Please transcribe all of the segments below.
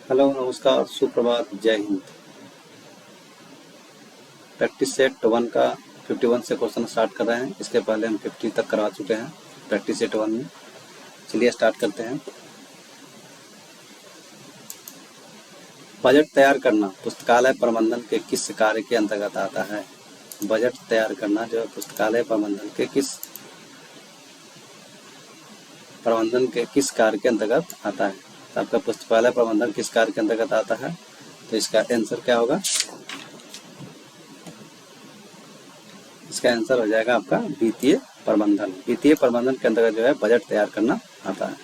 Hello, नमस्कार, सुप्रभात, जय हिंद। प्रैक्टिस सेट 1 का 51 से क्वेश्चन स्टार्ट कर रहे हैं। इसके पहले हम 50 तक करवा चुके हैं प्रैक्टिस सेट 1 में। चलिए स्टार्ट करते हैं। बजट तैयार करना पुस्तकालय प्रबंधन के किस कार्य के अंतर्गत आता है? बजट तैयार करना जो है पुस्तकालय प्रबंधन के किस कार्य के अंतर्गत आता है? तो आपका पुस्तकालय प्रबंधन किस कार्य के अंतर्गत आता है? तो इसका आंसर क्या होगा? इसका आंसर हो जाएगा आपका वित्तीय प्रबंधन। वित्तीय प्रबंधन के अंतर्गत जो है बजट तैयार करना आता है।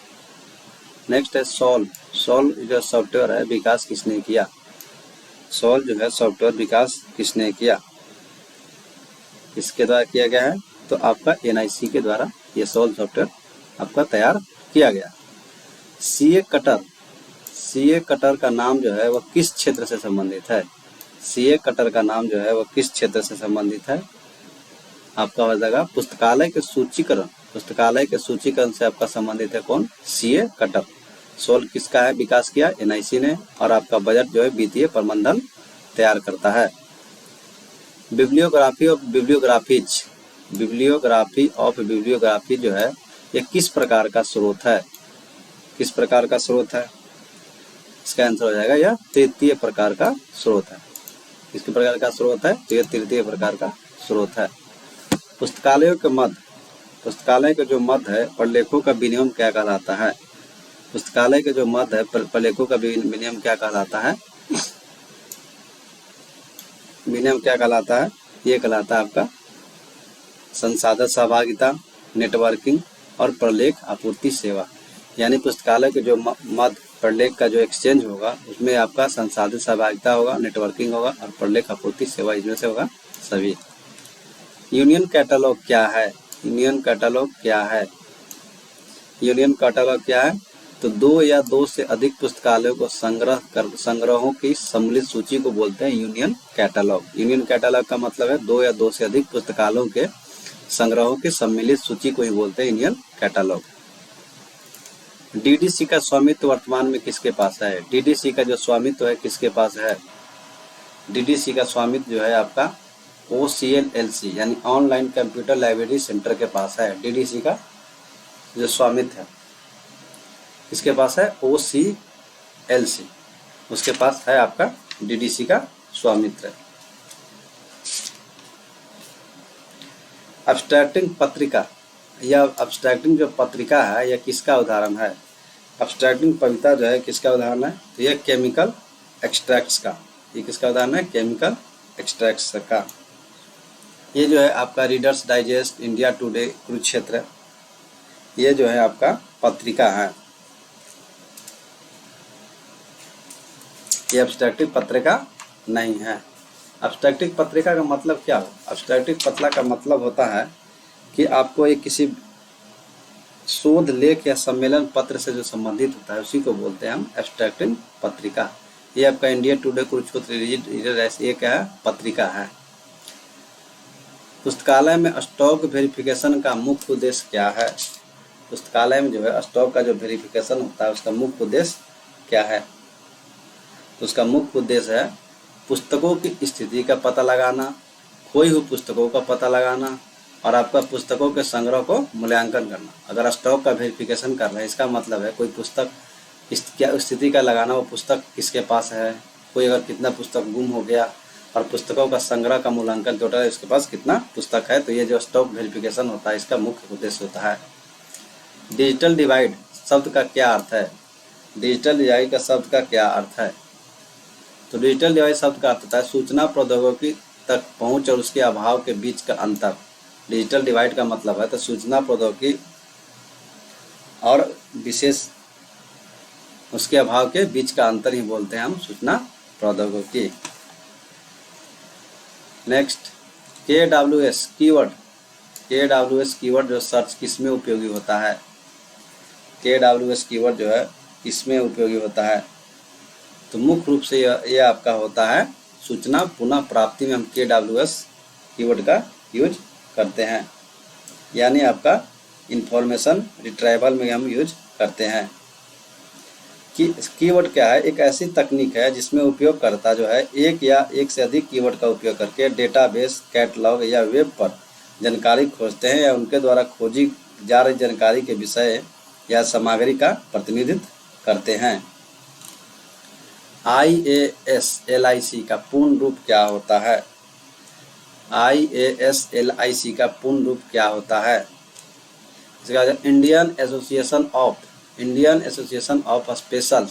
नेक्स्ट है सॉल्व। सॉल्व जो सॉफ्टवेयर है विकास किसने किया? सॉल्व जो है सॉफ्टवेयर विकास किसने किया? किसके द्वारा किया गया है? तो आपका एनआईसी के द्वारा ये सॉल्व सॉफ्टवेयर आपका तैयार किया गया। CA cutter. सीए कटर का नाम जो है वह किस क्षेत्र से संबंधित है? सीए कटर का नाम जो है वह किस क्षेत्र से संबंधित है? आपका हो जाएगा पुस्तकालय के सूचीकरण। पुस्तकालय के सूचीकरण से आपका संबंधित है कौन? CA cutter. सोल्व किसका है विकास किया? एनआईसी ने। और आपका बजट जो है वित्तीय प्रबंधन तैयार करता है। Bibliography of bibliographies. Bibliography of bibliography जो है ये किस प्रकार का स्रोत है? किस प्रकार का स्रोत है? इसका आंसर हो जाएगा यह तृतीय प्रकार का स्रोत है। किस प्रकार का स्रोत है? तो यह तृतीय प्रकार का स्रोत है। पुस्तकालयों के मध्य। पुस्तकालय के जो मध्य है प्रलेखों का विनियम क्या कहलाता है? पुस्तकालय के जो मध्य है प्रलेखों का विनियम क्या कहलाता है? विनियम क्या कहलाता है? ये कहलाता है आपका संसाधन सहभागिता, नेटवर्किंग और प्रलेख आपूर्ति सेवा। यानी पुस्तकालय के जो मध्य प्रलेख का जो एक्सचेंज होगा उसमें आपका संसाधन सहभागिता होगा, नेटवर्किंग होगा और प्रलेख आपूर्ति सेवा इसमें से होगा सभी। यूनियन कैटलॉग क्या है? यूनियन कैटलॉग क्या है? यूनियन कैटलॉग क्या है? तो दो या दो से अधिक पुस्तकालयों को संग्रहों की सम्मिलित सूची को बोलते हैं यूनियन कैटलॉग। यूनियन कैटलॉग का मतलब है दो या दो से अधिक पुस्तकालयों के संग्रहों की सम्मिलित सूची को ही बोलते हैं यूनियन कैटलॉग। डीडीसी का स्वामित्व वर्तमान में किसके पास है? डीडीसी का जो स्वामित्व है किसके पास है? डीडीसी का स्वामित्व जो है आपका OCLLC यानी ऑनलाइन कंप्यूटर लाइब्रेरी सेंटर के पास है। डीडीसी का जो स्वामित्व है इसके पास है OCLC, उसके पास है आपका डीडीसी का स्वामित्व। अब्स्ट्रैक्टिंग पत्रिका या अब्स्ट्रैक्टिंग जो पत्रिका है यह किसका उदाहरण है? अब्स्ट्रैक्टिंग पत्रिका जो है किसका उदाहरण है? तो यह केमिकल एक्सट्रैक्ट्स का। ये किसका उदाहरण है? केमिकल एक्सट्रैक्ट्स का। ये जो है आपका readers digest, India today, Kurukshetra, ये जो है आपका पत्रिका है। ये अब्स्ट्रैक्टिव पत्रिका नहीं है। अब्स्ट्रैक्टिव पत्रिका का मतलब क्या हो? अब्स्ट्रैक्टिव पत्रिका का मतलब होता है कि आपको एक किसी शोध लेख या सम्मेलन पत्र से जो संबंधित होता है उसी को बोलते हैं हम अब्स्ट्रैक्टिव पत्रिका। ये आपका इंडिया टुडे, कुरुक्षेत्र, रीडर ये क्या है? पत्रिका है। पुस्तकालय में स्टॉक वेरिफिकेशन का मुख्य उद्देश्य क्या है? पुस्तकालय में जो है स्टॉक का जो वेरिफिकेशन होता है उसका मुख्य उद्देश्य क्या है? तो उसका मुख्य उद्देश्य है पुस्तकों की स्थिति का पता लगाना, खोई हुई पुस्तकों का पता लगाना और आपका पुस्तकों के संग्रह को मूल्यांकन करना। अगर स्टॉक का वेरिफिकेशन कर रहे हैं इसका मतलब है कोई पुस्तक क्या स्थिति का लगाना, वो पुस्तक किसके पास है, कोई अगर कितना पुस्तक गुम हो गया और पुस्तकों का संग्रह का मूल्यांकन टोटल इसके पास कितना पुस्तक है। तो ये जो स्टॉक वेरिफिकेशन होता है इसका मुख्य उद्देश्य होता है। डिजिटल डिवाइड शब्द का क्या अर्थ है? डिजिटल डिवाइड का शब्द का क्या अर्थ है? तो डिजिटल डिवाइड शब्द का अर्थ होता है सूचना प्रौद्योगिकी तक पहुंच और उसके अभाव के बीच का अंतर। डिजिटल डिवाइड का मतलब है तो सूचना प्रौद्योगिकी और विशेष उसके अभाव के बीच का अंतर ही बोलते हैं हम सूचना प्रौद्योगिकी। Next KWS keyword. KWS keyword जो सर्च किसमें उपयोगी होता है? KWS कीवर्ड जो है किसमें उपयोगी होता है? तो मुख्य रूप से यह आपका होता है सूचना पुनः प्राप्ति में हम KWS कीवर्ड का यूज करते हैं, यानी आपका इंफॉर्मेशन रिट्राइवल में हम यूज करते हैं। कीवर्ड क्या है? एक ऐसी तकनीक है जिसमें उपयोगकर्ता जो है एक या एक से अधिक कीवर्ड का उपयोग करके डेटाबेस, कैटलॉग या वेब पर जानकारी खोजते हैं या उनके द्वारा खोजी जा रही जानकारी के विषय या सामग्री का प्रतिनिधित्व करते हैं। IASLIC का पूर्ण रूप क्या होता है? IASLIC का पूर्ण रूप क्या होता है? इसका Indian association of special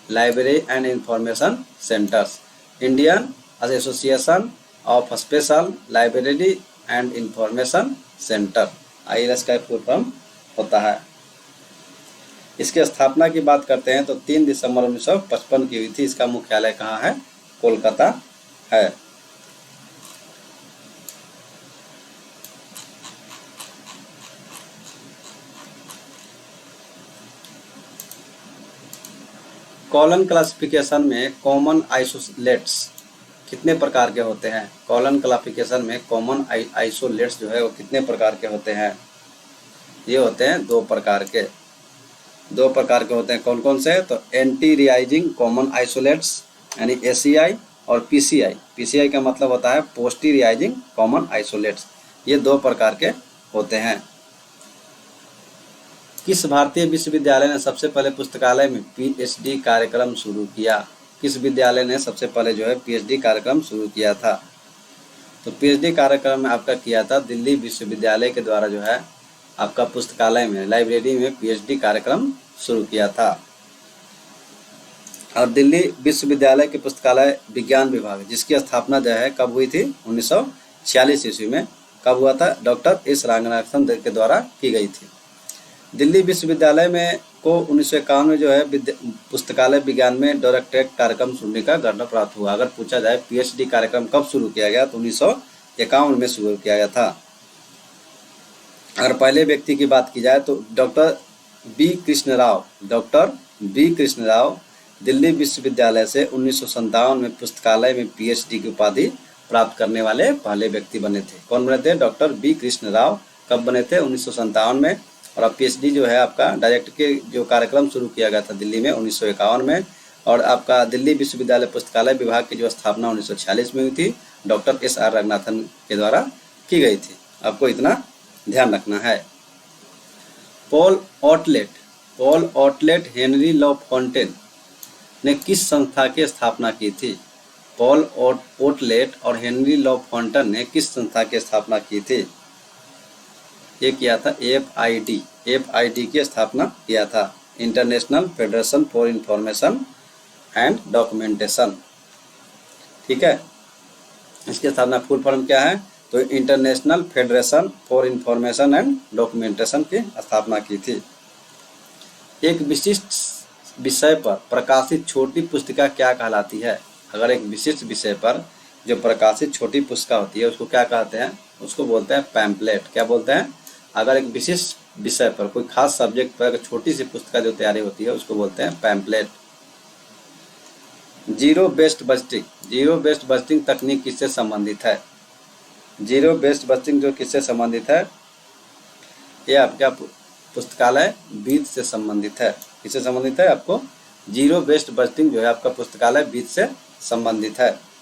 library and information centres. Indian association of special library and information centre, IAS का फुल फॉर्म होता है। इसकी स्थापना की बात करते हैं तो 3 दिसंबर 1955 की हुई थी। इसका मुख्यालय कहाँ है? कोलकाता है। कॉलन क्लासिफिकेशन में कॉमन आइसोलेट्स कितने प्रकार के होते हैं? कॉलन क्लासिफिकेशन में कॉमन आइसोलेट्स जो है वो कितने प्रकार के होते हैं? ये होते हैं 2 प्रकार के। 2 प्रकार के होते हैं। कौन कौन से? तो एंटी रियाइजिंग कॉमन आइसोलेट्स यानी ACI और PCI। PCI का मतलब होता है पोस्टी रियाइजिंग कॉमन आइसोलेट्स। ये 2 प्रकार के होते हैं। किस भारतीय विश्वविद्यालय ने सबसे पहले पुस्तकालय में PhD कार्यक्रम शुरू किया? किस विद्यालय ने सबसे पहले जो है PhD कार्यक्रम शुरू किया था? तो PhD कार्यक्रम में आपका किया था दिल्ली विश्वविद्यालय के द्वारा जो है आपका पुस्तकालय में, लाइब्रेरी में PhD कार्यक्रम शुरू किया था। और दिल्ली विश्वविद्यालय के पुस्तकालय विज्ञान विभाग जिसकी स्थापना जो है कब हुई थी? 1946 ईस्वी में। कब हुआ था? डॉक्टर एस रंगनाथन के द्वारा की गई थी। दिल्ली विश्वविद्यालय में को 1951 में जो है पुस्तकालय विज्ञान में डायरेक्टरेट कार्यक्रम शुरू का गठन प्राप्त हुआ। अगर पूछा जाए PhD कार्यक्रम कब शुरू किया गया तो 1951 में शुरू किया गया था। अगर पहले व्यक्ति की बात की जाए तो डॉक्टर बी कृष्ण राव दिल्ली विश्वविद्यालय से 1957 में पुस्तकालय में PhD की उपाधि प्राप्त करने वाले पहले व्यक्ति बने थे। कौन बने थे? Doctor B Krishna Rao. कब बने थे? 1957 में। और अब PhD जो है आपका डायरेक्ट के जो कार्यक्रम शुरू किया गया था दिल्ली में 1951 में। और आपका दिल्ली विश्वविद्यालय पुस्तकालय विभाग की जो स्थापना 1946 में हुई थी डॉक्टर SR रंगनाथन के द्वारा की गई थी। आपको इतना ध्यान रखना है। पॉल ऑटलेट हेनरी लॉ फॉन्टेन ने किस संस्था की स्थापना की थी? पॉल ऑटलेट और हेनरी लॉ फॉन्टेन ने किस संस्था की स्थापना की थी? ये किया था FID की स्थापना किया था, international federation for information and documentation. ठीक है, इसकी स्थापना फुल फॉर्म क्या है? तो international federation for information and documentation की स्थापना की थी। एक विशिष्ट विषय पर प्रकाशित छोटी पुस्तिका क्या कहलाती है? अगर एक विशिष्ट विषय पर जो प्रकाशित छोटी पुस्तिका होती है उसको क्या कहते हैं? उसको बोलते हैं पैम्पलेट। क्या बोलते हैं? अगर एक विशिष्ट विषय पर कोई खास सब्जेक्ट पर छोटी सी पुस्तिका जो तैयारी होती है उसको बोलते हैं पैम्पलेट। जीरो बेस्ड बस्टिंग तकनीक किससे संबंधित है? जीरो बेस्ड बस्टिंग जो किससे संबंधित है? ये आपका पुस्तकालय विद से संबंधित है। किससे संबंधित है? आपको जीरो बेस्ड बस्टिंग जो है आपका पुस्तकालय विद से संबंधित है।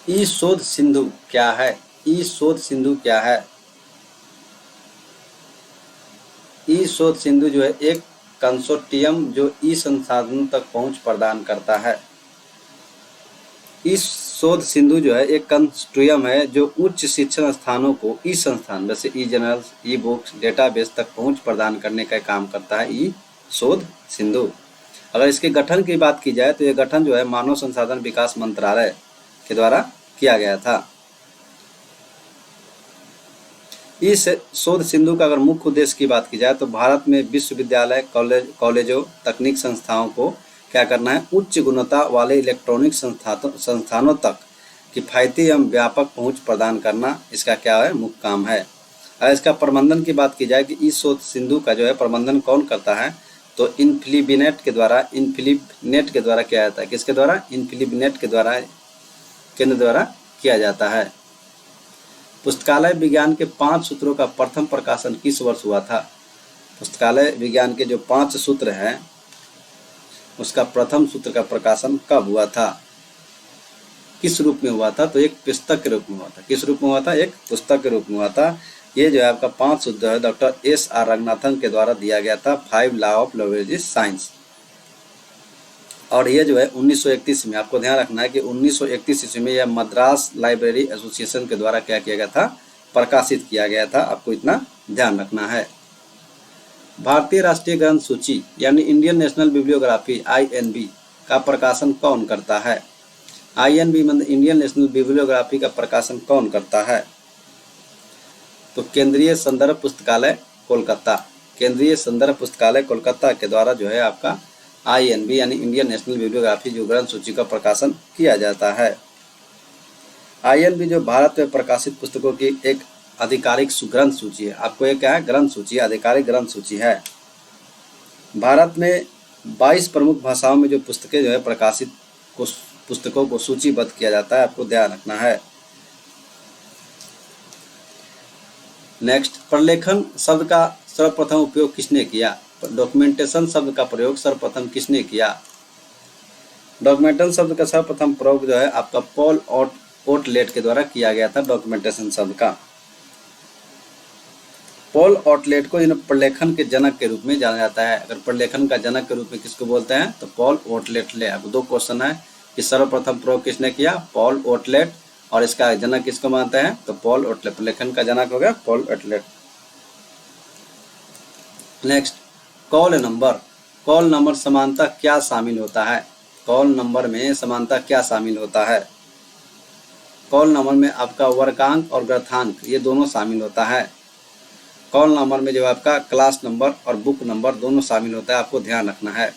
ई शोध सिंधु क्या है? ई शोध सिंधु क्या है? ई शोध सिंधु जो है एक कंसोर्टियम जो ई संसाधनों तक पहुंच प्रदान करता है। ई शोध सिंधु जो है एक कंसोर्टियम है जो उच्च शिक्षण स्थानों को ई संस्थान जैसे ई जर्नल्स, ई बुक्स, डेटाबेस तक पहुंच प्रदान करने का काम करता है ई शोध सिंधु। अगर इसके गठन की बात की जाए तो यह गठन जो है मानव संसाधन विकास मंत्रालय के द्वारा किया गया था। इस शोध सिंधु का अगर मुख्य उद्देश्य की बात की जाए तो भारत में विश्वविद्यालय, कॉलेजों, तकनीक संस्थाओं को क्या करना है? उच्च गुणवत्ता वाले इलेक्ट्रॉनिक संस्थानों तक किफायती एवं व्यापक पहुंच प्रदान करना इसका क्या है? मुख्य काम है। अगर इसका प्रबंधन की बात की जाए कि इस शोध सिंधु का जो है प्रबंधन कौन करता है तो इनफिलिबिनेट के द्वारा किया जाता है। किसके द्वारा? इनफिलिबिनेट के द्वारा, केंद्र द्वारा किया जाता है। पुस्तकालय विज्ञान के 5 सूत्रों का प्रथम प्रकाशन किस वर्ष हुआ था? पुस्तकालय विज्ञान के जो 5 सूत्र हैं उसका प्रथम सूत्र का प्रकाशन कब हुआ था, किस रूप में हुआ था? तो एक पुस्तक के रूप में हुआ था। किस रूप में हुआ था? एक पुस्तक के रूप में हुआ था। ये जो है आपका 5 सूत्र है डॉक्टर S.R. रंगनाथन के द्वारा दिया गया था, 5 लॉ ऑफ लैबोरेटरी साइंस। और ये जो है 1931 में, आपको ध्यान रखना है कि 1931 ईस्वी में यह मद्रास लाइब्रेरी एसोसिएशन के द्वारा क्या किया गया था? प्रकाशित किया गया था। आपको इतना ध्यान रखना है। भारतीय राष्ट्रीय ग्रंथ सूची यानी इंडियन नेशनल बिब्लियोग्राफी INB का प्रकाशन कौन करता है? INB मतलब इंडियन नेशनल बिब्लियोग्राफी का प्रकाशन कौन करता है? तो केंद्रीय संदर्भ पुस्तकालय कोलकाता, केंद्रीय संदर्भ पुस्तकालय कोलकाता के द्वारा जो है आपका INB यानी इंडियन नेशनल बिब्लियोग्राफी जो ग्रंथ सूची का प्रकाशन किया जाता है। INB जो भारत में प्रकाशित पुस्तकों की एक आधिकारिक ग्रंथ सूची है। आपको ये क्या है? ग्रंथ सूची, आधिकारिक ग्रंथ सूची है। भारत में 22 प्रमुख भाषाओं में जो पुस्तकें जो है प्रकाशित पुस्तकों को सूचीबद्ध किया जाता है। आपको ध्यान रखना है। नेक्स्ट, प्रलेखन शब्द का सर्वप्रथम उपयोग किसने किया? डॉक्यूमेंटेशन शब्द का प्रयोग सर्वप्रथम किसने किया? डॉक्यूमेंटेशन शब्द का सर्वप्रथम प्रयोग जो है आपका पॉल ओटलेट के द्वारा किया गया था। डॉक्यूमेंटेशन शब्द का पॉल ओटलेट को प्रलेखन के जनक के रूप में जाना जाता है। अगर प्रलेखन का जनक के रूप में किसको बोलते हैं? तो पॉल ओटलेट। ले अब 2 क्वेश्चन है कि सर्वप्रथम प्रयोग किसने किया? पॉल ओटलेट। और इसका जनक किसको मानते हैं? तो पॉल ओटलेट। प्रलेखन का जनक हो गया Paul Otlet. Next, call number. Call number समानता क्या शामिल होता है? कॉल नंबर में समानता क्या शामिल होता है? कॉल नंबर में आपका वर्गांक और ग्रथांक ये दोनों शामिल होता है। कॉल नंबर में जो आपका क्लास नंबर और बुक नंबर दोनों शामिल होता है। आपको ध्यान रखना है।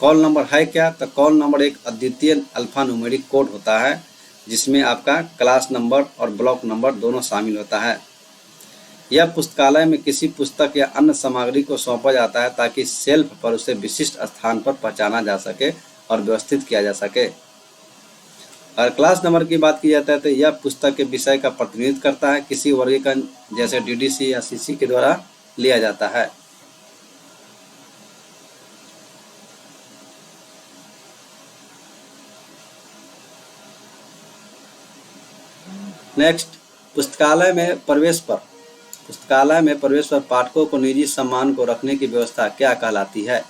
कॉल नंबर है क्या? तो कॉल नंबर एक अद्वितीय अल्फान्यूमेरिक कोड होता है जिसमें आपका क्लास नंबर और ब्लॉक नंबर दोनों शामिल होता है। यह पुस्तकालय में किसी पुस्तक या अन्य सामग्री को सौंपा जाता है ताकि शेल्फ पर उसे विशिष्ट स्थान पर पहचाना जा सके और व्यवस्थित किया जा सके। और क्लास नंबर की बात की जाती है तो यह पुस्तक के विषय का प्रतिनिधित्व करता है। किसी वर्गीकरण जैसे DDC या CC के द्वारा लिया जाता है। नेक्स्ट, पुस्तकालय में प्रवेश पर पाठकों को निजी सम्मान को रखने की व्यवस्था क्या कहलाती है?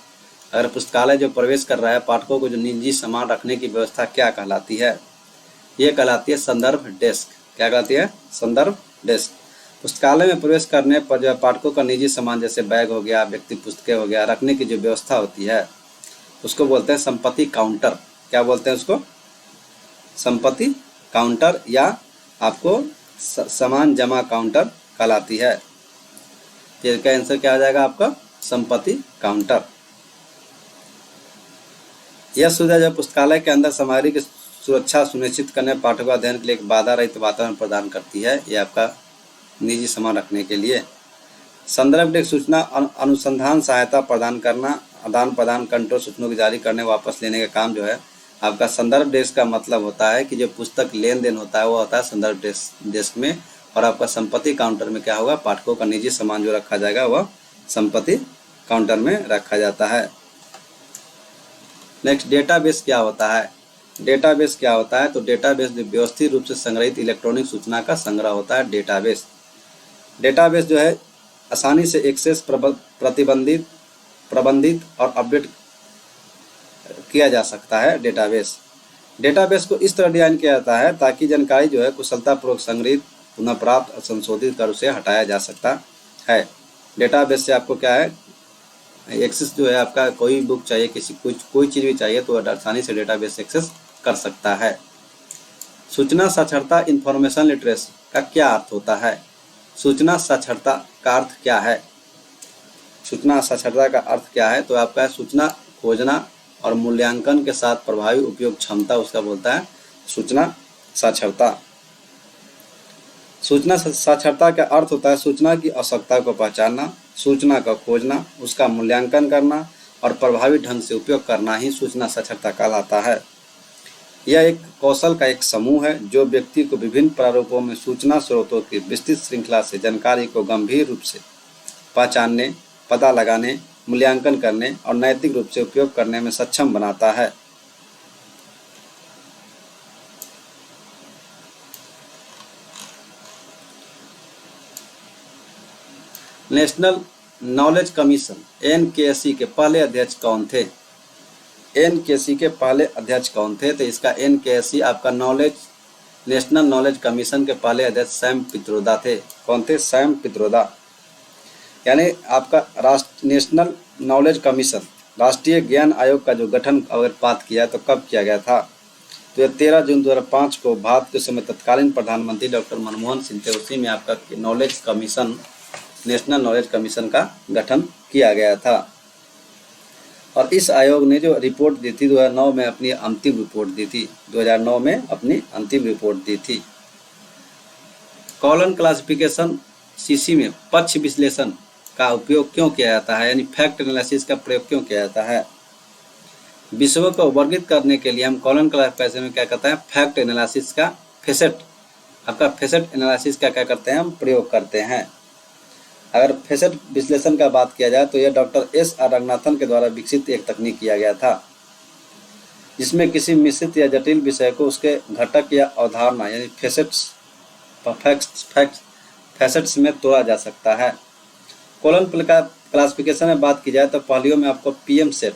अगर पुस्तकालय जो प्रवेश कर रहा है पाठकों को जो निजी सम्मान रखने की व्यवस्था क्या कहलाती है? ये कहलाती है संदर्भ डेस्क। क्या कहलाती है? संदर्भ डेस्क। पुस्तकालय में प्रवेश करने पर जो पाठकों का निजी सामान जैसे बैग हो गया, व्यक्ति पुस्तकें हो गया, रखने की जो व्यवस्था होती है उसको बोलते हैं संपत्ति काउंटर। क्या बोलते हैं उसको? संपत्ति काउंटर या आपको सामान जमा काउंटर कहलाती है। इसका आंसर क्या आ जाएगा आपका? संपत्ति काउंटर। यह सुविधा जो पुस्तकालय के अंदर सामग्री की सुरक्षा सुनिश्चित करने, पाठकों का अध्ययन के लिए एक बाधा रहित वातावरण प्रदान करती है। ये आपका निजी सामान रखने के लिए। संदर्भ डेस्क सूचना अनुसंधान सहायता प्रदान करना, आदान प्रदान, कंट्रोल, सूचनाओं की जारी करने, वापस लेने का काम जो है आपका संदर्भ डेस्क का मतलब होता है कि जो पुस्तक लेन देन होता है वो होता है संदर्भ डेस्क में। और आपका संपत्ति काउंटर में क्या होगा? पाठकों का निजी सामान जो रखा जाएगा वह संपत्ति काउंटर में रखा जाता है। नेक्स्ट, डेटाबेस क्या होता है? डेटाबेस क्या होता है? तो डेटाबेस व्यवस्थित रूप से संग्रहित इलेक्ट्रॉनिक सूचना का संग्रह होता है डेटाबेस। डेटाबेस जो है आसानी से एक्सेस, प्रबंधित और अपडेट किया जा सकता है। डेटाबेस को इस तरह डिजाइन किया जाता है ताकि जानकारी जो है कुशलतापूर्वक संग्रहित, पुनः प्राप्त और संशोधित कर उसे हटाया जा सकता है। डेटाबेस से आपको क्या है? एक्सेस जो है आपका कोई बुक चाहिए, कोई चीज़ भी चाहिए तो आसानी से डेटाबेस से एक्सेस कर सकता है। सूचना साक्षरता इंफॉर्मेशन लिटरेसी का क्या अर्थ होता है? सूचना साक्षरता का अर्थ क्या है? सूचना साक्षरता का अर्थ क्या है? तो आपका सूचना खोजना और मूल्यांकन के साथ प्रभावी उपयोग क्षमता उसका बोलता है सूचना साक्षरता। सूचना साक्षरता का अर्थ होता है सूचना की आवश्यकता को पहचानना, सूचना का खोजना, उसका मूल्यांकन करना और प्रभावी ढंग से उपयोग करना ही सूचना साक्षरता कहलाता है। यह एक कौशल का एक समूह है जो व्यक्ति को विभिन्न प्रारूपों में सूचना स्रोतों की विस्तृत श्रृंखला से जानकारी को गंभीर रूप से पहचानने, पता लगाने, मूल्यांकन करने और नैतिक रूप से उपयोग करने में सक्षम बनाता है। नेशनल नॉलेज कमीशन (एनकेसी) के पहले अध्यक्ष कौन थे? एनकेसी के पहले अध्यक्ष कौन थे? तो इसका एनकेसी आपका नेशनल नॉलेज कमीशन के पहले अध्यक्ष सैम पित्रोदा थे। कौन थे? सैम पित्रोदा। यानी आपका नेशनल नॉलेज कमीशन, राष्ट्रीय ज्ञान आयोग का जो गठन अगर बात किया तो कब किया गया था? तो 13 जून 2005 को भारत के समय तत्कालीन प्रधानमंत्री डॉक्टर मनमोहन सिंह थे, उसी में आपका knowledge commission, national knowledge commission का गठन किया गया था। और इस आयोग ने जो रिपोर्ट दी थी 2009 में अपनी अंतिम रिपोर्ट दी थी, 2009 में अपनी अंतिम रिपोर्ट दी थी। कॉलन क्लासिफिकेशन सीसी में पक्ष विश्लेषण का उपयोग क्यों किया जाता है, यानी फैक्ट एनालिसिस का प्रयोग क्यों किया जाता है? विषयों को वर्गीकृत करने के लिए हम कॉलन क्लासिफिकेशन में क्या करते हैं? फैक्ट एनालिसिस का फेसेट एनालिसिस का क्या करते हैं? हम प्रयोग करते हैं। अगर फेसेट विश्लेषण का बात किया जाए तो यह डॉक्टर S.R. रंगनाथन के द्वारा विकसित एक तकनीक किया गया था, जिसमें किसी मिश्रित या जटिल विषय को उसके घटक या अवधारणा यानी फैसेट्स में तोड़ा जा सकता है। कॉलन क्लासिफिकेशन में बात की जाए तो पहलियों में आपको PM सेट,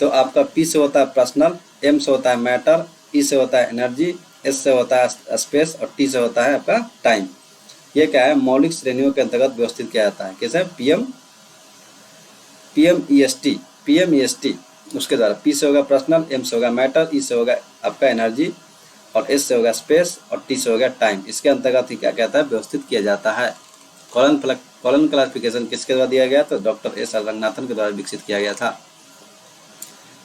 तो आपका P से होता है पर्सनल, M से होता है मैटर, E से होता है एनर्जी, S से होता है स्पेस और T से होता है आपका टाइम। ये क्या है? मौलिक श्रेणियों के अंतर्गत व्यवस्थित किया जाता है। कैसे? PMEST उसके द्वारा P से होगा पर्सनल, M से होगा मैटर, E से होगा आपका एनर्जी और S से होगा स्पेस और T से होगा टाइम। इसके अंतर्गत ही क्या कहता है? व्यवस्थित किया जाता है। कॉलन क्लासिफिकेशन किसके द्वारा दिया गया? तो डॉक्टर S.R. रंगनाथन के द्वारा विकसित किया गया था।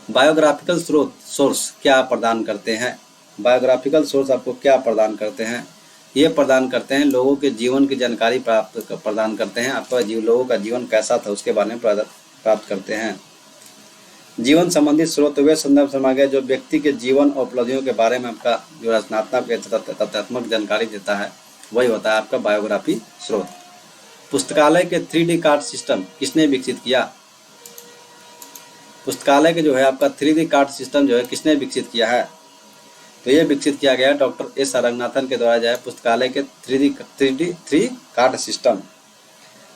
बायोग्राफिकल सोर्स क्या प्रदान करते हैं? बायोग्राफिकल सोर्स आपको क्या प्रदान करते हैं? ये प्रदान करते हैं लोगों के जीवन की जानकारी प्रदान करते हैं। आपका लोगों का जीवन कैसा था उसके बारे में प्राप्त करते हैं। जीवन संबंधी स्रोत वे संदर्भ सामग्री जो व्यक्ति के जीवन और उपलब्धियों के बारे में आपका जो रचनात्मक तथ्यात्मक जानकारी देता है, वही होता है आपका बायोग्राफी स्रोत। पुस्तकालय के 3D कार्ड सिस्टम किसने विकसित किया? पुस्तकालय के जो है आपका 3D कार्ड सिस्टम जो है किसने विकसित किया है? तो ये विकसित किया गया डॉक्टर S.R. रंगनाथन के द्वारा जो है पुस्तकालय के 3 कार्ड सिस्टम।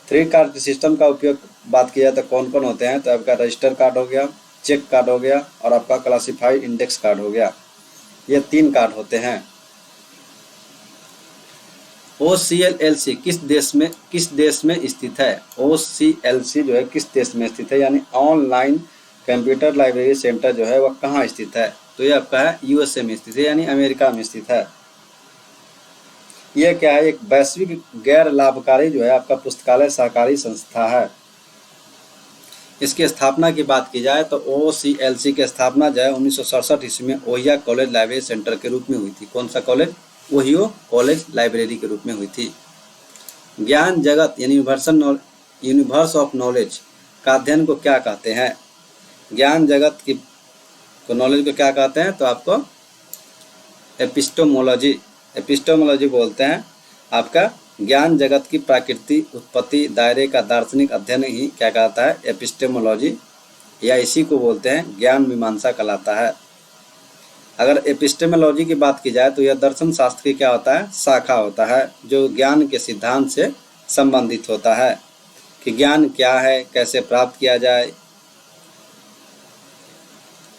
3 कार्ड सिस्टम का उपयोग बात किया तो कौन कौन होते हैं? तो आपका रजिस्टर कार्ड हो गया, चेक कार्ड हो गया और आपका क्लासिफाइड इंडेक्स कार्ड हो गया। ये 3 कार्ड होते हैं। OCLC किस देश में स्थित है? OCLC जो है किस देश में स्थित है, यानी ऑनलाइन कंप्यूटर लाइब्रेरी सेंटर जो है वह कहाँ स्थित है? तो ये आपका है USA में स्थित है, यानी अमेरिका में स्थित है। यह क्या है? एक वैश्विक गैर लाभकारी जो है आपका पुस्तकालय सहकारी संस्था है। इसकी स्थापना की बात की जाए तो OCLC की स्थापना जो है 1967 ईस्वी में ओहियो कॉलेज लाइब्रेरी सेंटर के रूप में हुई थी। कौन सा कॉलेज? ओहियो कॉलेज लाइब्रेरी के रूप में हुई थी। ज्ञान जगत यानी यूनिवर्स ऑफ नॉलेज का अध्ययन को क्या कहते हैं? ज्ञान जगत की नॉलेज को क्या कहते हैं? तो आपको एपिस्टेमोलॉजी बोलते हैं। आपका ज्ञान जगत की प्रकृति, उत्पत्ति, दायरे का दार्शनिक अध्ययन ही क्या कहता है? एपिस्टेमोलॉजी, या इसी को बोलते हैं ज्ञान मीमांसा कहलाता है। अगर एपिस्टेमोलॉजी की बात की जाए तो यह दर्शन शास्त्र की क्या होता है? शाखा होता है, जो ज्ञान के सिद्धांत से संबंधित होता है कि ज्ञान क्या है, कैसे प्राप्त किया जाए।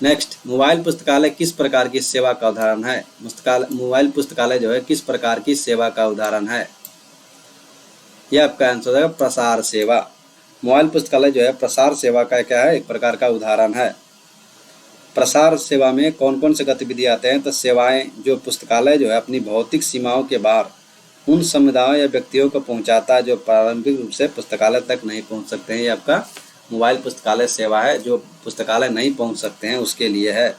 नेक्स्ट, मोबाइल पुस्तकालय किस प्रकार की सेवा का उदाहरण है? मोबाइल पुस्तकालय जो है किस प्रकार की सेवा का उदाहरण है? यह आपका आंसर हो जाएगा प्रसार सेवा। मोबाइल पुस्तकालय जो है प्रसार सेवा का क्या है? एक प्रकार का उदाहरण है। प्रसार सेवा में कौन कौन से गतिविधि आते हैं? तो सेवाएं जो पुस्तकालय जो है अपनी भौतिक सीमाओं के बाहर उन समुदायों या व्यक्तियों को पहुंचाता है जो प्रारंभिक रूप से पुस्तकालय तक नहीं पहुंच सकते हैं। ये आपका मोबाइल पुस्तकालय सेवा है, जो पुस्तकालय नहीं पहुंच सकते हैं उसके लिए है।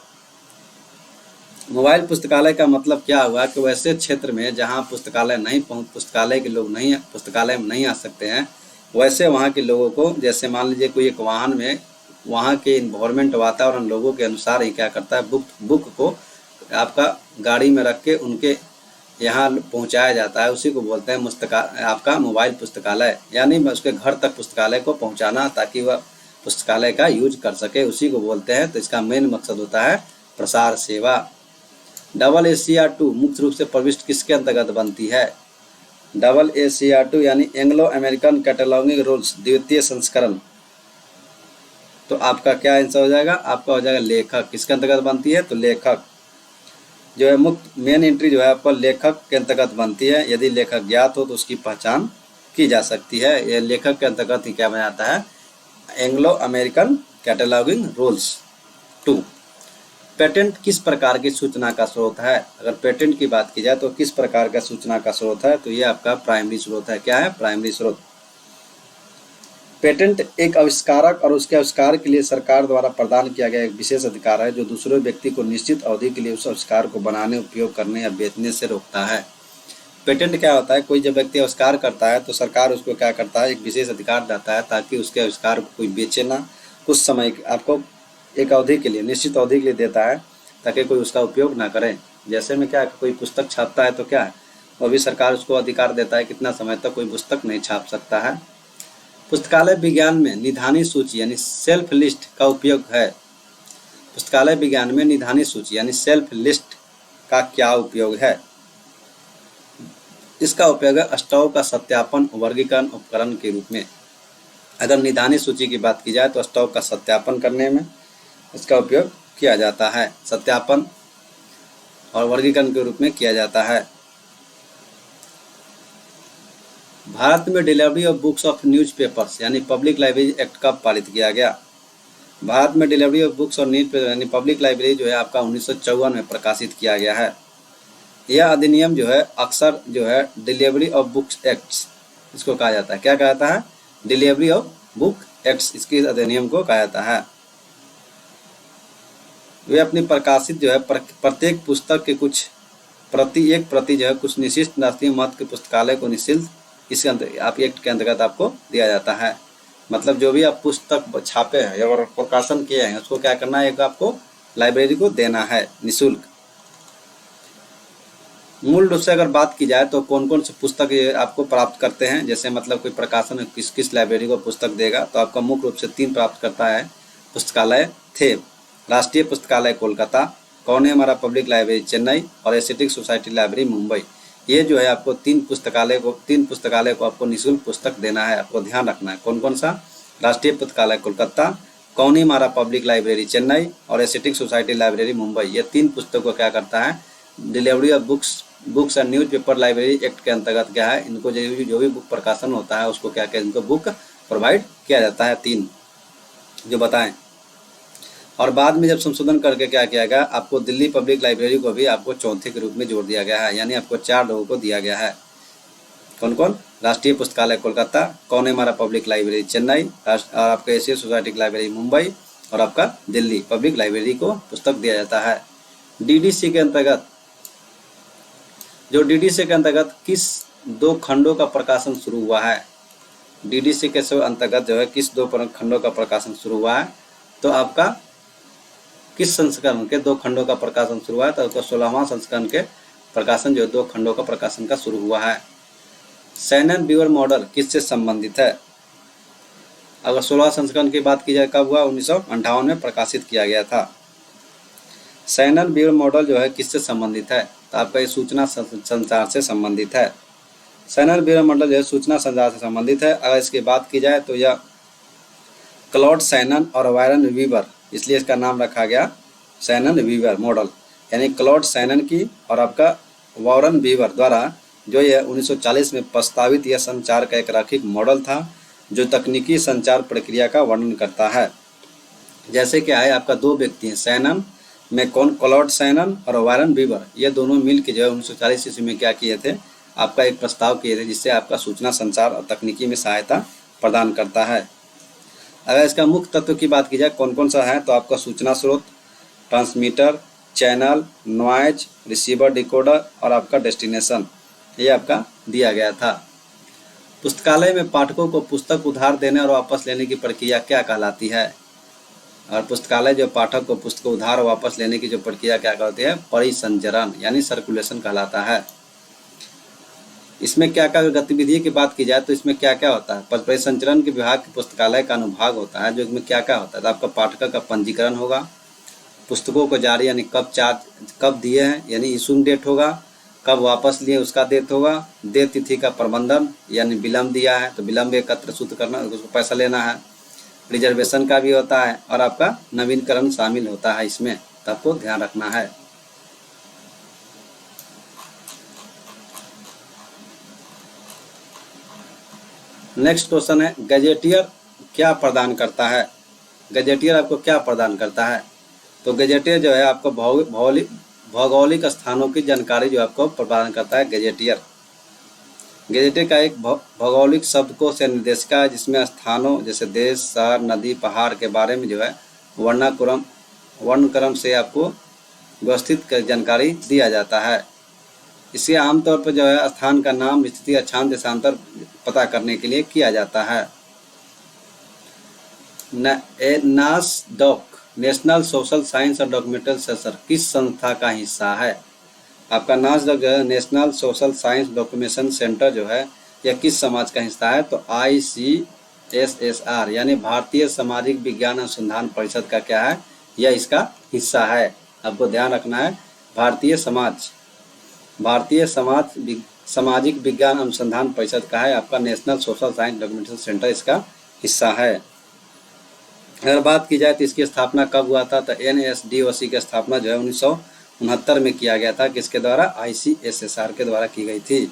मोबाइल पुस्तकालय का मतलब क्या हुआ कि वैसे क्षेत्र में जहां पुस्तकालय के लोग पुस्तकालय में नहीं आ सकते हैं, वैसे वहां के लोगों को, जैसे मान लीजिए कोई एक वाहन में वहाँ के इन्वायरमेंट वातावरण लोगों के अनुसार ही क्या करता है, बुक को आपका गाड़ी में रख के उनके यहाँ पहुँचाया जाता है। उसी को बोलते हैं आपका मोबाइल पुस्तकालय, यानी उसके घर तक पुस्तकालय को पहुँचाना ताकि वह पुस्तकालय का यूज कर सके, उसी को बोलते हैं। तो इसका मेन मकसद होता है प्रसार सेवा। AACR2 मुख्य रूप से प्रविष्टि किसके अंतर्गत बनती है? AACR2 यानी एंग्लो अमेरिकन कैटलॉगिंग रूल्स द्वितीय संस्करण। तो आपका क्या आंसर हो जाएगा? आपका हो जाएगा लेखक। किसके अंतर्गत बनती है? तो लेखक जो है मुख्य मेन एंट्री जो है आपका लेखक के अंतर्गत बनती है। यदि लेखक ज्ञात हो तो उसकी पहचान की जा सकती है। यह लेखक के अंतर्गत ही क्या बन जाता है? Anglo American cataloguing rules 2। Patent किस प्रकार की सूचना का स्रोत है? अगर पेटेंट की बात की जाए तो किस प्रकार का सूचना का स्रोत है? तो ये आपका प्राइमरी स्रोत है। क्या है? प्राइमरी स्रोत। पेटेंट एक आविष्कारक और उसके आविष्कार के लिए सरकार द्वारा प्रदान किया गया एक विशेष अधिकार है जो दूसरे व्यक्ति को निश्चित अवधि के लिए उस आविष्कार को बनाने, उपयोग करने या बेचने से रोकता है। पेटेंट क्या होता है? कोई जब व्यक्ति आविष्कार करता है तो सरकार उसको क्या करता है? एक विशेष अधिकार देता है ताकि उसके आविष्कार को कोई बेचे ना, कुछ समय आपको एक अवधि के लिए, निश्चित अवधि के लिए देता है ताकि कोई उसका उपयोग ना करे। जैसे में क्या, कोई पुस्तक छापता है तो क्या है, वो भी सरकार उसको अधिकार देता है कितना समय तक कोई पुस्तक नहीं छाप सकता है। पुस्तकालय विज्ञान में निधानी सूची यानी सेल्फ लिस्ट का उपयोग है। पुस्तकालय विज्ञान में निधानी सूची यानी सेल्फ लिस्ट का क्या उपयोग है? इसका उपयोग है स्टॉक का सत्यापन वर्गीकरण उपकरण के रूप में। अगर निधानी सूची की बात की जाए तो स्टॉक का सत्यापन करने में इसका उपयोग किया जाता है, सत्यापन और वर्गीकरण के रूप में किया जाता है। भारत में delivery of books of newspapers यानी पब्लिक लाइब्रेरी एक्ट कब पारित किया गया? भारत में डिलीवरी ऑफ बुक्स और न्यूज़पेपर यानी पब्लिक लाइब्रेरी जो है आपका 1954 में प्रकाशित किया गया है। यह अधिनियम जो है अक्सर जो है डिलीवरी ऑफ बुक्स एक्ट्स इसको कहा जाता है। क्या कहा जाता है? डिलीवरी ऑफ बुक एक्ट्स, इसके अधिनियम को कहा जाता है। वे अपनी प्रकाशित जो है प्रत्येक पुस्तक के कुछ एक प्रति जो है कुछ विशिष्ट राष्ट्रीय महत्व के पुस्तकालय को निःशुल्क इसके अंदर आप एक्ट के अंतर्गत आपको दिया जाता है। मतलब जो भी आप पुस्तक छापे हैं या प्रकाशन किए हैं उसको क्या करना है, एक आपको लाइब्रेरी को देना है निःशुल्क। मूल रूप से अगर बात की जाए तो कौन कौन सी पुस्तक आपको प्राप्त करते हैं, जैसे मतलब कोई प्रकाशन किस लाइब्रेरी को पुस्तक देगा, तो आपका मुख्य रूप से 3 प्राप्त करता है पुस्तकालय थे। राष्ट्रीय पुस्तकालय कोलकाता, कौन है हमारा पब्लिक लाइब्रेरी चेन्नई और एस्थेटिक सोसाइटी लाइब्रेरी मुंबई। ये जो है आपको 3 पुस्तकालय को आपको निःशुल्क पुस्तक देना है। आपको ध्यान रखना है कौन कौन सा? राष्ट्रीय पुस्तकालय कोलकाता, कौनी मारा पब्लिक लाइब्रेरी चेन्नई और एस्थेटिक सोसाइटी लाइब्रेरी मुंबई। ये 3 पुस्तकों को क्या करता है? Delivery of books and newspaper library act के अंतर्गत क्या है, इनको जो भी बुक प्रकाशन होता है उसको क्या कहते हैं, इनको बुक प्रोवाइड किया जाता है। 3 जो बताएं। और बाद में जब संशोधन करके क्या किया गया, आपको दिल्ली पब्लिक लाइब्रेरी को भी आपको चौथे के रूप में जोड़ दिया गया है, यानी आपको 4 लोगों को दिया गया है। कौन कौन? राष्ट्रीय पुस्तकालय कोलकाता, कौन है हमारा पब्लिक लाइब्रेरी चेन्नई और आपका एशिया सोसाइटी लाइब्रेरी मुंबई और आपका दिल्ली पब्लिक लाइब्रेरी को पुस्तक दिया जाता है। डीडीसी के अंतर्गत डीडीसी के अंतर्गत किस 2 खंडों का प्रकाशन शुरू हुआ है? डीडीसी के अंतर्गत जो है किस 2 खंडों का प्रकाशन शुरू हुआ है? तो आपका किस संस्करण के 2 खंडों का प्रकाशन शुरू हुआ है? तो आपका 16वां संस्करण के प्रकाशन जो 2 खंडों का प्रकाशन का शुरू हुआ है। शैनन बीवर मॉडल किससे संबंधित है? अगर 16वां संस्करण की बात की जाए कब हुआ? 1958 में प्रकाशित किया गया था। शैनन बीवर मॉडल जो है किससे संबंधित है? तो आपका ये सूचना संचार से संबंधित है। शैनन बीवर मॉडल जो है सूचना संचार से संबंधित है। अगर इसकी बात की जाए तो यह क्लॉड शैनन और वारन वीवर, इसलिए इसका नाम रखा गया शैनन वीवर मॉडल, यानी क्लॉड शैनन की और आपका वारन वीवर द्वारा जो यह 1940 में प्रस्तावित यह संचार का एक रैखिक मॉडल था जो तकनीकी संचार प्रक्रिया का वर्णन करता है। जैसे क्या है, आपका 2 व्यक्ति हैं, शैनन में कौन? क्लॉड शैनन और वारन वीवर, ये दोनों मिल के जो है 1940 ईस्वी में क्या किए थे, आपका एक प्रस्ताव किए थे जिससे आपका सूचना संचार और तकनीकी में सहायता प्रदान करता है। अगर इसका मुख्य तत्व की बात की जाए कौन कौन सा है, तो आपका सूचना स्रोत, transmitter, channel, noise, receiver, decoder और आपका डेस्टिनेशन, ये आपका दिया गया था। पुस्तकालय में पाठकों को पुस्तक उधार देने और वापस लेने की प्रक्रिया क्या कहलाती है? और पुस्तकालय जो पाठक को पुस्तक को उधार वापस लेने की जो प्रक्रिया क्या कहती है, परिसंचरण यानी सर्कुलेशन कहलाता है। इसमें क्या क्या गतिविधि की बात की जाए तो इसमें क्या क्या होता है, परिसंचरण के विभाग के पुस्तकालय का अनुभाग होता है, जो इसमें क्या क्या होता है, तो आपका पाठक का पंजीकरण होगा, पुस्तकों को जारी यानी कब दिए हैं यानी इशू डेट होगा, कब वापस लिए उसका डेट होगा, दे तिथि का प्रबंधन यानी विलम्ब दिया है तो विलम्ब एकत्र सूत्र करना, उसको पैसा लेना है, रिजर्वेशन का भी होता है और आपका नवीनकरण शामिल होता है इसमें, तो आपको ध्यान रखना है। नेक्स्ट क्वेश्चन है, गजेटियर क्या प्रदान करता है। गजेटियर आपको क्या प्रदान करता है, तो गजेटियर जो है आपको भौगोलिक स्थानों की जानकारी जो आपको प्रदान करता है। गजेटियर का एक भौगोलिक शब्दकोश से निर्देशिका है, जिसमें स्थानों जैसे देश, शहर, नदी, पहाड़ के बारे में जो है वर्णक्रम से आपको व्यवस्थित जानकारी दिया जाता है। इसे आमतौर पर जो है स्थान का नाम, स्थिति, अक्षांश, देशांतर पता करने के लिए किया जाता है। नासडॉक नेशनल सोशल साइंस और डॉक्यूमेंटल सेंटर किस संस्था का हिस्सा है। आपका नासडॉक जो है national social science documentation centre जो है यह किस समाज का हिस्सा है, तो ICSSR यानी भारतीय सामाजिक विज्ञान अनुसंधान परिषद का क्या है, यह इसका हिस्सा है। आपको ध्यान रखना है, भारतीय सामाजिक विज्ञान अनुसंधान परिषद का है, आपका national social science documentation centre इसका हिस्सा है। अगर बात की जाए तो इसकी स्थापना कब हुआ था, तो NSDOC की स्थापना जो है 1969 में किया गया था, किसके द्वारा, ICSSR के द्वारा की गई थी।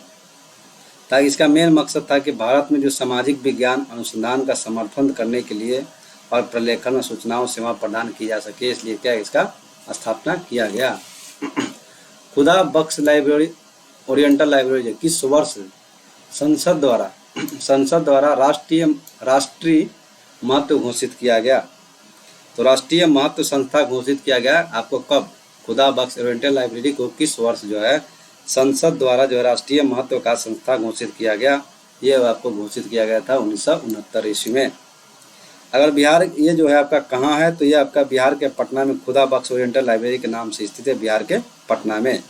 ताकि इसका मेन मकसद था कि भारत में जो सामाजिक विज्ञान अनुसंधान का समर्थन करने के लिए और प्रलेखन और सूचनाओं सेवा प्रदान की जा सके, इसलिए क्या इसका स्थापना किया गया। खुदा बख्श लाइब्रेरी ओरिएंटल लाइब्रेरी किस वर्ष संसद द्वारा राष्ट्रीय महत्व घोषित किया गया, तो राष्ट्रीय महत्व संस्था घोषित किया गया आपको कब, खुदा बख्श ओरिएंटल लाइब्रेरी को किस वर्ष जो है संसद द्वारा जो राष्ट्रीय महत्व का संस्था घोषित किया गया, ये आपको घोषित किया गया था 1969 ईस्वी में। अगर बिहार ये जो है आपका कहाँ है, तो ये आपका बिहार के पटना में खुदा बख्श ओरिएंटल लाइब्रेरी के नाम से स्थित है, बिहार के पटना में।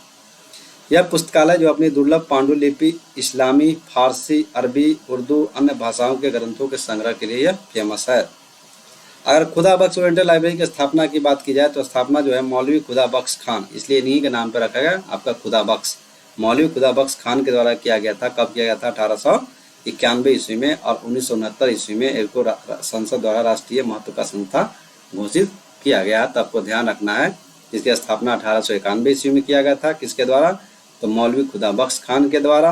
यह पुस्तकालय जो अपनी दुर्लभ पांडुलिपि, इस्लामी, फारसी, अरबी, उर्दू अन्य भाषाओं के ग्रंथों के संग्रह के लिए यह फेमस है। अगर खुदा बख्श ओरिएंटल लाइब्रेरी की स्थापना की बात की जाए तो स्थापना जो है मौलवी खुदा बख्श खान, इसलिए इन्हीं के नाम पर रखा गया आपका खुदा बख्श, मौलवी खुदा बख्श खान के द्वारा किया गया था। कब किया गया था, 1891 ईस्वी में, और 1969 ईस्वी में इनको संसद द्वारा राष्ट्रीय महत्व का संस्था घोषित किया गया। तो आपको ध्यान रखना है, इसकी स्थापना 1891 ईस्वी में किया गया था, किसके द्वारा, तो मौलवी खुदा बख्श खान के द्वारा,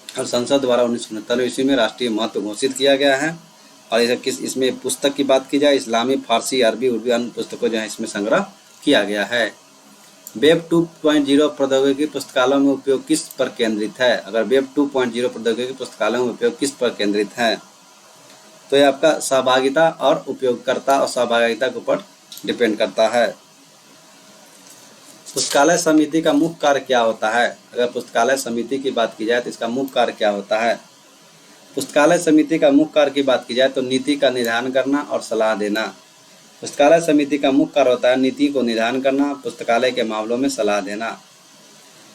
और संसद द्वारा 1969 ईस्वी में राष्ट्रीय महत्व घोषित किया गया है। और इसमें पुस्तक की बात की जाए, इस्लामी, फारसी, अरबी, उर्दू अन्य पुस्तकों जो है इसमें संग्रह किया गया है। वेब 2.0 प्रौद्योगिकी पुस्तकालयों में उपयोग किस पर केंद्रित है। अगर वेब 2.0 प्रौद्योगिकी पुस्तकालयों में उपयोग किस पर केंद्रित है, तो ये आपका सहभागिता और उपयोगकर्ता और सहभागिता के ऊपर डिपेंड करता है। पुस्तकालय समिति का मुख्य कार्य क्या होता है। अगर पुस्तकालय समिति की बात की जाए तो इसका मुख्य कार्य क्या होता है। पुस्तकालय समिति का मुख्य कार्य की बात की जाए तो नीति का निर्धारण करना और सलाह देना। पुस्तकालय समिति का मुख्य कार्य होता है नीति को निर्धारण करना, पुस्तकालय के मामलों में सलाह देना।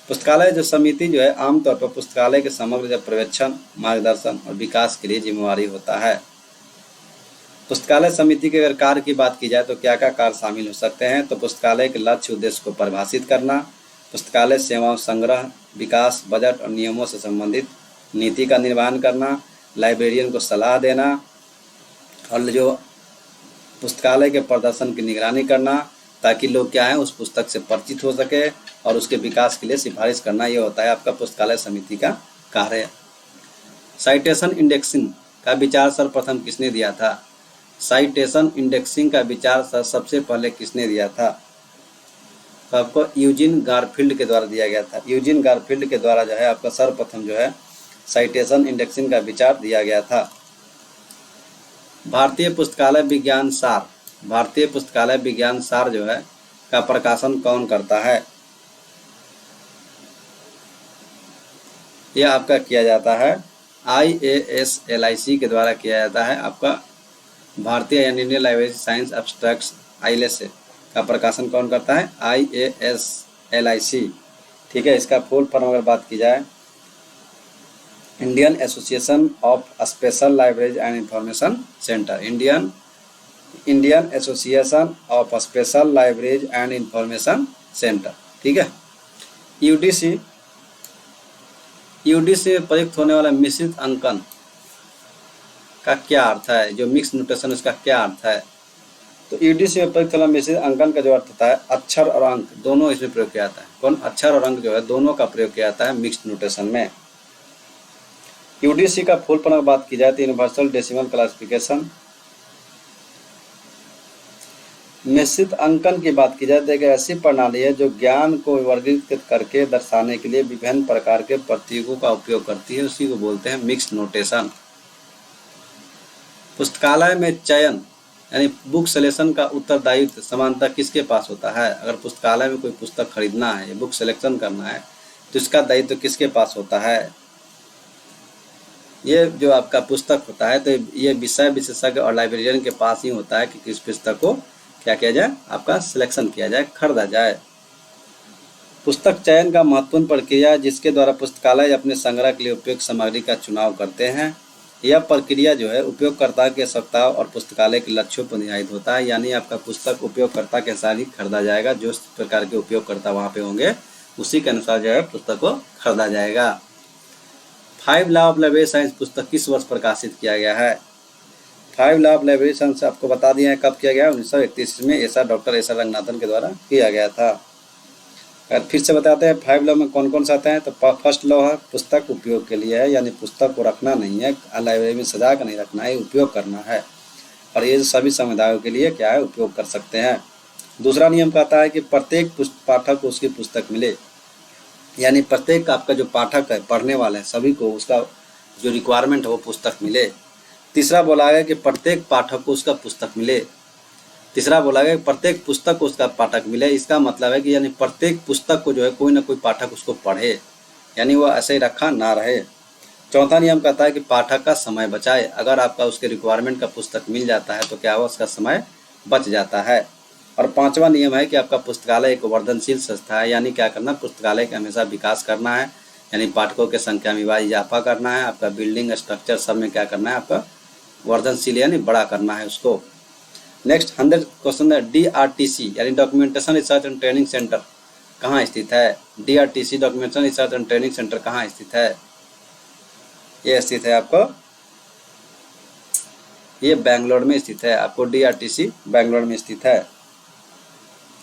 पुस्तकालय जो समिति जो है आमतौर पर पुस्तकालय के समग्र पर्यवेक्षण, मार्गदर्शन और विकास के लिए जिम्मेवारी होता है। पुस्तकालय समिति के अगर कार्य की बात की जाए तो क्या क्या कार्य शामिल हो सकते हैं, तो पुस्तकालय के लक्ष्य उद्देश्य को परिभाषित करना, पुस्तकालय सेवाओं संग्रह, विकास, बजट और नियमों से संबंधित नीति का निर्वहन करना, लाइब्रेरियन को सलाह देना, और जो पुस्तकालय के प्रदर्शन की निगरानी करना ताकि लोग क्या है उस पुस्तक से परिचित हो सके, और उसके विकास के लिए सिफारिश करना, ये होता है आपका पुस्तकालय समिति का कार्य। साइटेशन इंडेक्सिंग का विचार सर्वप्रथम किसने दिया था। साइटेशन इंडेक्सिंग का विचार सबसे पहले किसने दिया था, तो आपको यूजिन गारफील्ड के द्वारा दिया गया था। यूजिन गारफील्ड के द्वारा जो है आपका सर्वप्रथम जो है साइटेशन इंडेक्सिंग का विचार दिया गया था। भारतीय पुस्तकालय विज्ञान सार जो है का प्रकाशन कौन करता है, यह आपका किया जाता है IASLIC के द्वारा किया जाता है। आपका भारतीय यानी Indian library science abstracts ILS का प्रकाशन कौन करता है? IASLIC। ठीक है, इसका फुल फॉर्म अगर बात की जाए, Indian association of special libraries and information centre. Indian association of special libraries and information centre. ठीक है। यूडीसी में प्रयुक्त होने वाला मिश्रित अंकन का क्या अर्थ है? जो मिक्स नोटेशन उसका क्या अर्थ है? तो यूडीसी में प्रयुक्त होने वाला मिश्रित अंकन का जो अर्थ होता है, अक्षर और अंक दोनों इसमें प्रयोग किया जाता है। कौन? अक्षर और अंक जो है दोनों का प्रयोग किया जाता है मिक्स्ड नोटेशन में। यूडीसी का फुल फॉर्म बात की जाए तो यूनिवर्सल डेसिमल क्लासिफिकेशन। मिश्रित अंकन की बात की जाए तो एक ऐसी प्रणाली है जो ज्ञान को वर्गीकृत करके दर्शाने के लिए विभिन्न प्रकार के प्रतीकों का उपयोग करती है, उसी को बोलते हैं मिक्स्ड नोटेशन। पुस्तकालय में चयन यानी बुक सिलेक्शन का उत्तरदायित्व समानतः किसके पास होता है? अगर पुस्तकालय में कोई पुस्तक खरीदना है, बुक सिलेक्शन करना है, तो इसका दायित्व किसके पास होता है? ये जो आपका पुस्तक होता है तो ये विषय विशेषज्ञ और लाइब्रेरियन के पास ही होता है कि किस पुस्तक को क्या किया जाए, आपका सिलेक्शन किया जाए, खरीदा जाए। पुस्तक चयन का महत्वपूर्ण प्रक्रिया जिसके द्वारा पुस्तकालय अपने संग्रह के लिए उपयुक्त सामग्री का चुनाव करते हैं। यह प्रक्रिया जो है उपयोगकर्ता के आवश्यकताओं और पुस्तकालय के लक्ष्यों पर निर्धारित होता है, यानी आपका पुस्तक उपयोगकर्ता के अनुसार ही खरीदा जाएगा। जो प्रकार के उपयोगकर्ता वहाँ पे होंगे उसी के अनुसार जो है पुस्तक को खरीदा जाएगा। 5 लॉ ऑफ लाइब्रेरी साइंस पुस्तक किस वर्ष प्रकाशित किया गया है? 5 लॉ ऑफ लाइब्रेरी साइंस आपको बता दिया है कब किया गया, 1931 में ऐसा डॉक्टर एस आर रंगनाथन के द्वारा किया गया था। अगर फिर से बताते हैं 5 लॉ में कौन कौन से आते हैं, तो फर्स्ट लॉ है पुस्तक उपयोग के लिए है, यानी पुस्तक को रखना नहीं है, लाइब्रेरी में सजा कर नहीं रखना है, उपयोग करना है, और ये सभी समुदायों के लिए क्या है, उपयोग कर सकते हैं। दूसरा नियम कहता है कि प्रत्येक पाठक को उसकी पुस्तक मिले, यानी प्रत्येक आपका जो पाठक है, पढ़ने वाले हैं, सभी को उसका जो रिक्वायरमेंट है वो पुस्तक मिले। तीसरा बोला गया कि प्रत्येक पाठक को उसका पुस्तक मिले। तीसरा बोला गया कि प्रत्येक पुस्तक को उसका पाठक मिले। इसका मतलब है कि यानी प्रत्येक पुस्तक को जो है कोई ना कोई पाठक उसको पढ़े, यानी वो ऐसे ही रखा ना रहे। चौथा नियम कहता है कि पाठक का समय बचाए। अगर आपका उसके रिक्वायरमेंट का पुस्तक मिल जाता है तो क्या हुआ, उसका समय बच जाता है। और पांचवा नियम है कि आपका पुस्तकालय एक वर्धनशील संस्था है, यानी क्या करना, पुस्तकालय का हमेशा विकास करना है, यानी पाठकों के संख्या में इजाफा करना है, आपका बिल्डिंग स्ट्रक्चर सब में क्या करना है, आपका वर्धनशील यानी बड़ा करना है उसको। नेक्स्ट 100 क्वेश्चन है, DRTC यानी documentation research and training centre कहाँ स्थित है? DRTC documentation research and training centre कहाँ स्थित है? ये स्थित है आपको, ये बेंगलोर में स्थित है। आपको DRTC बेंगलोर में स्थित है।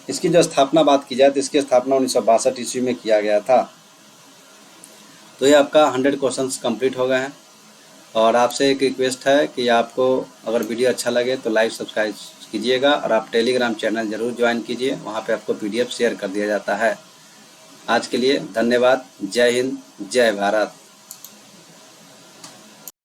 इसकी जो स्थापना बात की जाए तो इसकी स्थापना 1962 ईस्वी में किया गया था। तो ये आपका 100 क्वेश्चंस कंप्लीट हो गए हैं। और आपसे एक रिक्वेस्ट है कि आपको अगर वीडियो अच्छा लगे तो लाइक सब्सक्राइब कीजिएगा, और आप टेलीग्राम चैनल जरूर ज्वाइन कीजिए, वहाँ पे आपको PDF शेयर कर दिया जाता है। आज के लिए धन्यवाद। जय हिंद, जय भारत।